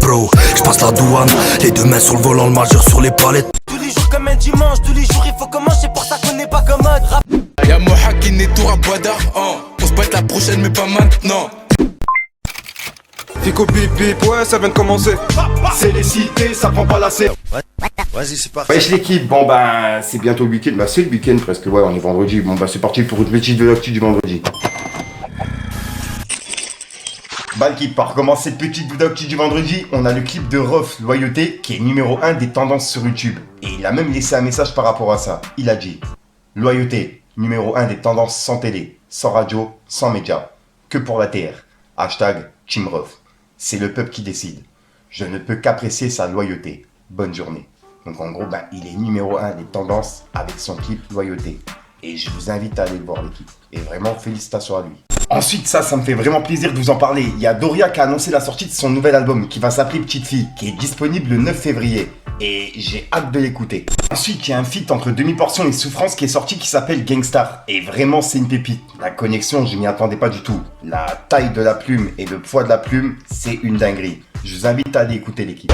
bro. J'passe la douane, les deux mains sur le volant, le majeur sur les palettes. Tous les jours comme un dimanche, tous les jours il faut commencer, c'est pour ça qu'on n'est pas commode. Y'a Moha qui n'est tout rap Boisdard, on se peut être la prochaine mais pas maintenant. Fico bip bip, ouais ça vient de commencer. C'est les cités, ça prend pas la serre. Vas-y, c'est parti. Wesh l'équipe, bon ben c'est bientôt le week-end, bah c'est le week-end presque, ouais on est vendredi, bon bah c'est parti pour une petite de l'actu du vendredi. Bah l'équipe, pour commencer cette petite vidéo d'actu du vendredi, on a le clip de Rof Loyauté qui est numéro 1 des tendances sur YouTube. Et il a même laissé un message par rapport à ça. Il a dit: Loyauté, numéro 1 des tendances sans télé, sans radio, sans médias, que pour la TR. Hashtag Team Rof. C'est le peuple qui décide. Je ne peux qu'apprécier sa loyauté. Bonne journée. Donc en gros, ben, il est numéro 1 des tendances avec son clip Loyauté. Et je vous invite à aller le voir l'équipe. Et vraiment, félicitations à lui. Ensuite, ça me fait vraiment plaisir de vous en parler. Il y a Doria qui a annoncé la sortie de son nouvel album qui va s'appeler Petite Fille, qui est disponible le 9 février. Et j'ai hâte de l'écouter. Ensuite, il y a un feat entre Demi-Portion et Souffrance qui est sorti qui s'appelle Gangstar. Et vraiment, c'est une pépite. La connexion, je m'y attendais pas du tout. La taille de la plume et le poids de la plume, c'est une dinguerie. Je vous invite à aller écouter l'équipe.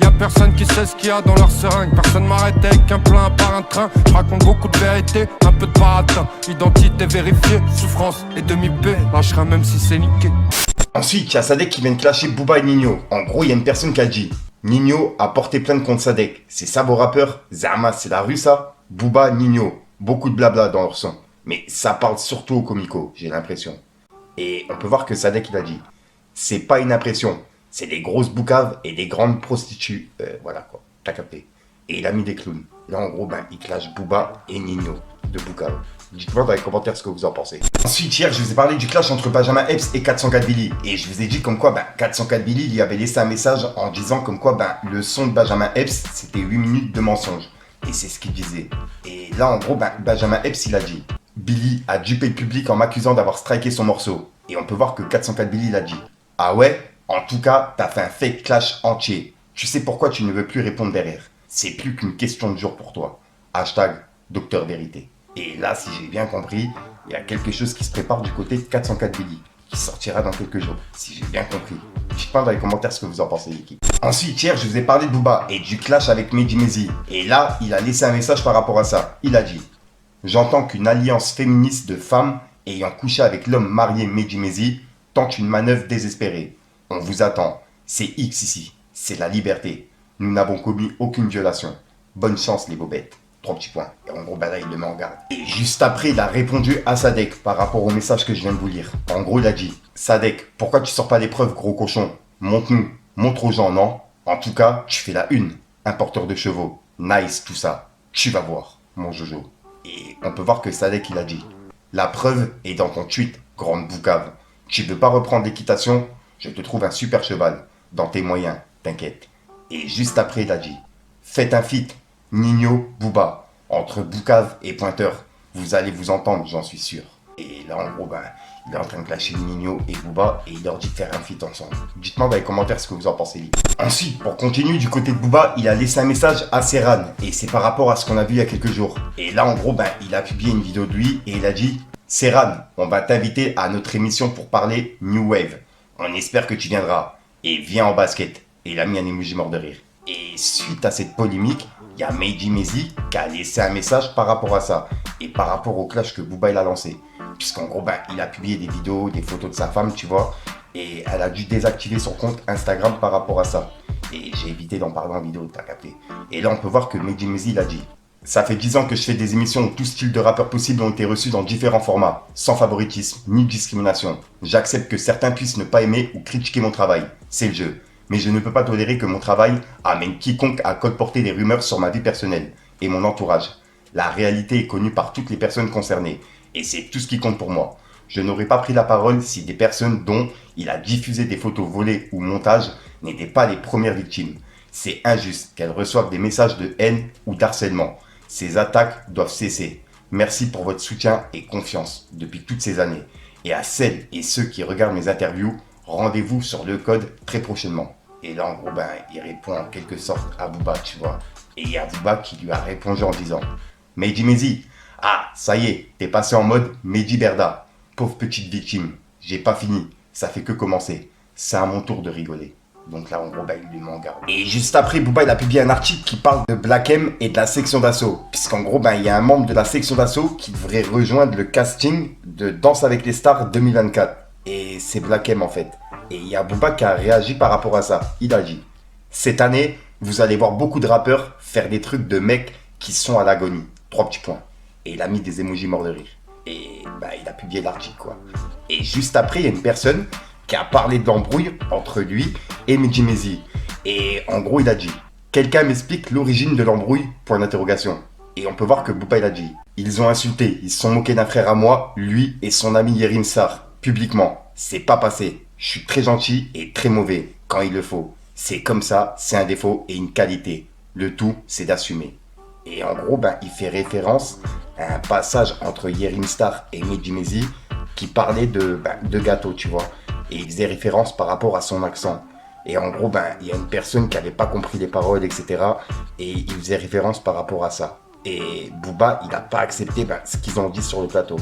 Y'a personne qui sait ce qu'il y a dans leur seringue. Personne m'arrête avec un plein par un train. Je raconte beaucoup de vérité, un peu de baratin. Identité vérifiée, souffrance et demi-paix. Lâcherai même si c'est niqué. Ensuite, il y a Sadek qui vient de clasher Booba et Nino. En gros, il y a une personne qui a dit: Nino a porté plainte contre Sadek. C'est ça vos rappeurs? Zama, c'est la rue ça? Booba, Nino. Beaucoup de blabla dans leur son. Mais ça parle surtout aux comicos, j'ai l'impression. Et on peut voir que Sadek il a dit: c'est pas une impression. C'est des grosses boucaves et des grandes prostituées. Voilà quoi, t'as capté. Et il a mis des clowns. Là en gros, ben, il clash Booba et Nino de boucaves. Dites-moi dans les commentaires ce que vous en pensez. Ensuite, hier, je vous ai parlé du clash entre Benjamin Epps et 404 Billy. Et je vous ai dit comme quoi, ben, 404 Billy lui avait laissé un message en disant comme quoi, ben, le son de Benjamin Epps, c'était 8 minutes de mensonge. Et c'est ce qu'il disait. Et là, en gros, ben, Benjamin Epps, il a dit: Billy a dupé le public en m'accusant d'avoir striké son morceau. Et on peut voir que 404 Billy, il a dit: ah ouais? En tout cas, t'as fait un fake clash entier. Tu sais pourquoi tu ne veux plus répondre derrière. C'est plus qu'une question de jour pour toi. Hashtag Docteur Vérité. Et là, si j'ai bien compris, il y a quelque chose qui se prépare du côté de 404 Billy, qui sortira dans quelques jours, si j'ai bien compris. Dites-moi dans les commentaires ce que vous en pensez, l'équipe. Ensuite, hier, je vous ai parlé de Booba et du clash avec Mehdi Maizy. Et là, il a laissé un message par rapport à ça. Il a dit: j'entends qu'une alliance féministe de femmes ayant couché avec l'homme marié Mehdi Maizy tente une manœuvre désespérée. On vous attend. C'est X ici. C'est la liberté. Nous n'avons commis aucune violation. Bonne chance, les bobettes. 3 petits points. Et en gros, bah là, il le met en garde. Et juste après, il a répondu à Sadek par rapport au message que je viens de vous lire. En gros, il a dit: Sadek, pourquoi tu sors pas les preuves, gros cochon? Montre-nous. Montre aux gens, non? En tout cas, tu fais la une. Un porteur de chevaux. Nice, tout ça. Tu vas voir, mon Jojo. Et on peut voir que Sadek, il a dit: la preuve est dans ton tweet, grande boucave. Tu veux pas reprendre l'équitation? Je te trouve un super cheval. Dans tes moyens, t'inquiète. Et juste après, il a dit: faites un feat, Nino, Booba. Entre Boucave et Pointeur, vous allez vous entendre, j'en suis sûr. Et là, en gros, ben, il est en train de clasher Nino et Booba et il leur dit de faire un feat ensemble. Dites-moi dans les commentaires ce que vous en pensez, les gars. Ensuite, pour continuer du côté de Booba, il a laissé un message à Serran. Et c'est par rapport à ce qu'on a vu il y a quelques jours. Et là, en gros, ben, il a publié une vidéo de lui et il a dit: Serran, on va t'inviter à notre émission pour parler New Wave. On espère que tu viendras. Et viens en basket. Et il a mis un emoji mort de rire. Et suite à cette polémique, il y a Mehdi Maizy qui a laissé un message par rapport à ça. Et par rapport au clash que Booba il a lancé. Puisqu'en gros, ben, il a publié des vidéos, des photos de sa femme, tu vois. Et elle a dû désactiver son compte Instagram par rapport à ça. Et j'ai évité d'en parler en vidéo, t'as capté. Et là, on peut voir que Mehdi Maizy il a dit: ça fait 10 ans que je fais des émissions où tout style de rappeurs possibles ont été reçus dans différents formats, sans favoritisme ni discrimination. J'accepte que certains puissent ne pas aimer ou critiquer mon travail. C'est le jeu. Mais je ne peux pas tolérer que mon travail amène quiconque à colporter des rumeurs sur ma vie personnelle et mon entourage. La réalité est connue par toutes les personnes concernées. Et c'est tout ce qui compte pour moi. Je n'aurais pas pris la parole si des personnes dont il a diffusé des photos volées ou montages n'étaient pas les premières victimes. C'est injuste qu'elles reçoivent des messages de haine ou d'harcèlement. Ces attaques doivent cesser. Merci pour votre soutien et confiance depuis toutes ces années. Et à celles et ceux qui regardent mes interviews, rendez-vous sur le code très prochainement. Et là, en gros, ben, il répond en quelque sorte à Booba, tu vois. Et il y a Booba qui lui a répondu en disant: Mehdi Maizy, ah, ça y est, t'es passé en mode Mehdi Berda. Pauvre petite victime, j'ai pas fini, ça fait que commencer. C'est à mon tour de rigoler. Donc là, en gros, bah, il lui met en garde. Et juste après, Booba, il a publié un article qui parle de Black M et de la section d'assaut. Puisqu'en gros, bah, il y a un membre de la section d'assaut qui devrait rejoindre le casting de Danse avec les stars 2024. Et c'est Black M, en fait. Et il y a Booba qui a réagi par rapport à ça. Il a dit, cette année, vous allez voir beaucoup de rappeurs faire des trucs de mecs qui sont à l'agonie. 3 petits points. Et il a mis des emojis morts de rire. Et bah, il a publié l'article, quoi. Et juste après, il y a une personne qui a parlé de l'embrouille entre lui et Medji Mezi. Et en gros, il a dit « Quelqu'un m'explique l'origine de l'embrouille ?» Point d'interrogation. Et on peut voir que Booba, il a dit « Ils ont insulté, ils se sont moqués d'un frère à moi, lui et son ami Yerim Sarr, publiquement. C'est pas passé. Je suis très gentil et très mauvais, quand il le faut. C'est comme ça, c'est un défaut et une qualité. Le tout, c'est d'assumer. » Et en gros, ben, il fait référence à un passage entre Yerim Sarr et Medji Mezi qui parlait de gâteau, tu vois. Et il faisait référence par rapport à son accent. Et en gros, ben, il y a une personne qui n'avait pas compris les paroles, etc. Et il faisait référence par rapport à ça. Et Booba, il n'a pas accepté ce qu'ils ont dit sur le plateau.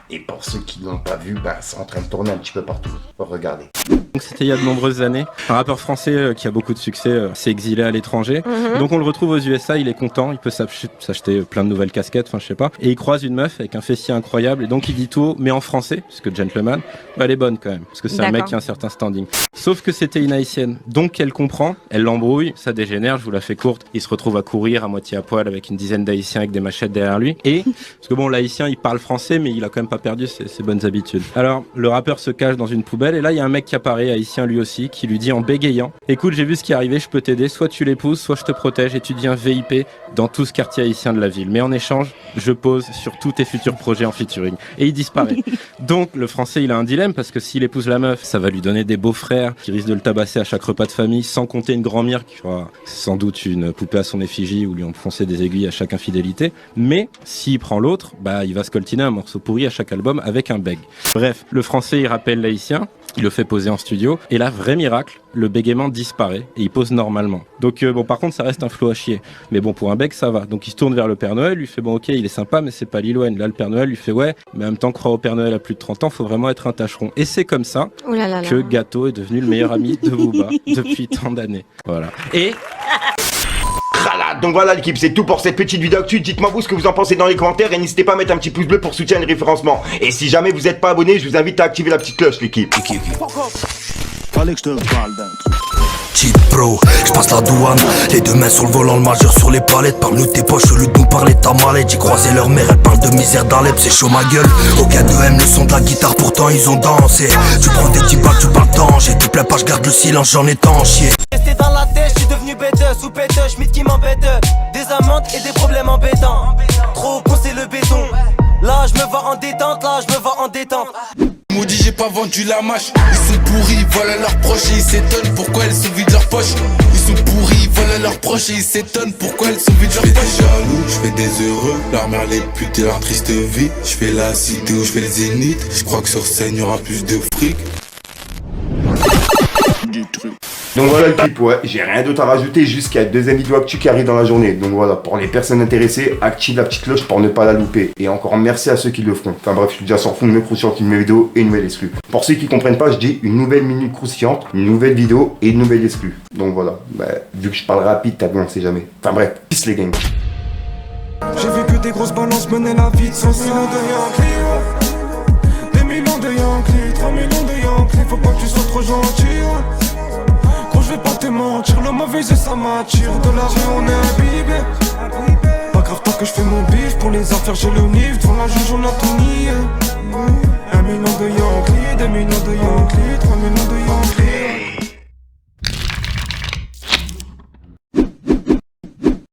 Et pour ceux qui ne l'ont pas vu, c'est en train de tourner un petit peu partout. Regardez. Donc c'était il y a de nombreuses années. Un rappeur français qui a beaucoup de succès s'est exilé à l'étranger. Donc on le retrouve aux USA, il est content, il peut s'acheter plein de nouvelles casquettes, enfin je sais pas. Et il croise une meuf avec un fessier incroyable et donc il dit tout haut, mais en français, puisque gentleman, elle est bonne quand même, parce que c'est un mec qui a un certain standing. Sauf que c'était une haïtienne, donc elle comprend, elle l'embrouille, ça dégénère, je vous la fais courte. Il se retrouve à courir à moitié à poil avec une dizaine d'haïtiens avec des machettes derrière lui. Et, parce que bon, l'haïtien il parle français, mais il a quand même pas perdu ses bonnes habitudes. Alors le rappeur se cache dans une poubelle et là il y a un mec qui apparaît, haïtien lui aussi, qui lui dit en bégayant « Écoute, j'ai vu ce qui est arrivé, je peux t'aider, soit tu l'épouses, soit je te protège et tu deviens VIP dans tout ce quartier haïtien de la ville. Mais en échange, je pose sur tous tes futurs projets en featuring. » Et il disparaît. Donc le français, il a un dilemme parce que s'il épouse la meuf, ça va lui donner des beaux-frères qui risquent de le tabasser à chaque repas de famille, sans compter une grand-mère qui aura sans doute une poupée à son effigie ou lui enfoncer des aiguilles à chaque infidélité. Mais s'il prend l'autre, il va se coltiner un morceau pourri à chaque album avec un beg. Bref, le français, il rappelle l'haïtien. Il le fait poser en studio et là, vrai miracle, le bégaiement disparaît et il pose normalement. Donc par contre, ça reste un flow à chier. Mais bon, pour un bec, ça va. Donc il se tourne vers le Père Noël, lui fait bon ok, il est sympa, mais c'est pas Lil Wayne. Là, le Père Noël lui fait ouais, mais en même temps, croire au Père Noël à plus de 30 ans, faut vraiment être un tâcheron. Et c'est comme ça que Gâteau est devenu le meilleur ami de Booba depuis tant d'années. Voilà. Et... Donc voilà l'équipe, c'est tout pour cette petite vidéo actu. Dites-moi vous ce que vous en pensez dans les commentaires et n'hésitez pas à mettre un petit pouce bleu pour soutenir le référencement. Et si jamais vous n'êtes pas abonné, je vous invite à activer la petite cloche l'équipe. Fallait que je te parle d'un truc. Cheat bro, j'passe la douane. Les deux mains sur le volant, le majeur sur les palettes. Parle-nous tes poches au lieu de nous parler de ta mallette. J'ai croisé leur mère, elle parle de misère d'Alep. C'est chaud ma gueule, aucun d'eux aime le son de la guitare. Pourtant ils ont dansé. Tu prends des petits balles, tu parles danger. Tu plais pas, je garde le silence, j'en ai tant chier. Resté dans la tête, je suis devenu bête, sous pète, Schmitt qui m'embête. Des amendes et des problèmes embêtants. Trop poncé le béton. Là je me vois en détente, là je me vois en détente. Maudit, j'ai pas vendu la mâche. Ils sont pourris, voilà leurs proches et ils s'étonnent pourquoi elles sont vides leurs poches. Ils sont pourris, voilà leurs proches et ils s'étonnent pourquoi elles sont vides leurs poches. Je fais des jaloux, je fais des heureux, leur mère les putes et leur triste vie. Je fais la cité où je fais le zénith. Je crois que sur scène y'aura plus de fric. Donc voilà le clip, ouais, j'ai rien d'autre à rajouter, juste qu'il y a 2 vidéos actu qui arrivent dans la journée. Donc voilà, pour les personnes intéressées, active la petite cloche pour ne pas la louper. Et encore merci à ceux qui le feront. Enfin bref, je suis déjà sans fond, une croustillante, une nouvelle vidéo et une nouvelle exclue. Pour ceux qui comprennent pas, je dis une nouvelle minute croustillante, une nouvelle vidéo et une nouvelle exclue. Donc voilà, vu que je parle rapide, t'as vu, on sait jamais. Enfin bref, peace les gangs. J'ai vu que des grosses balances menaient la vie de 100 millions de Yankees. Des millions de Yankees, 3 millions de Yankees. Faut pas que tu sois trop gentil. Gros, je vais pas te mentir, le mauvais jeu ça m'attire. De la rue on est imbibé. Pas grave tant que je fais mon bif. Pour les affaires j'ai le nif. Devant la juge on a tout nié. 1 million de Yankees.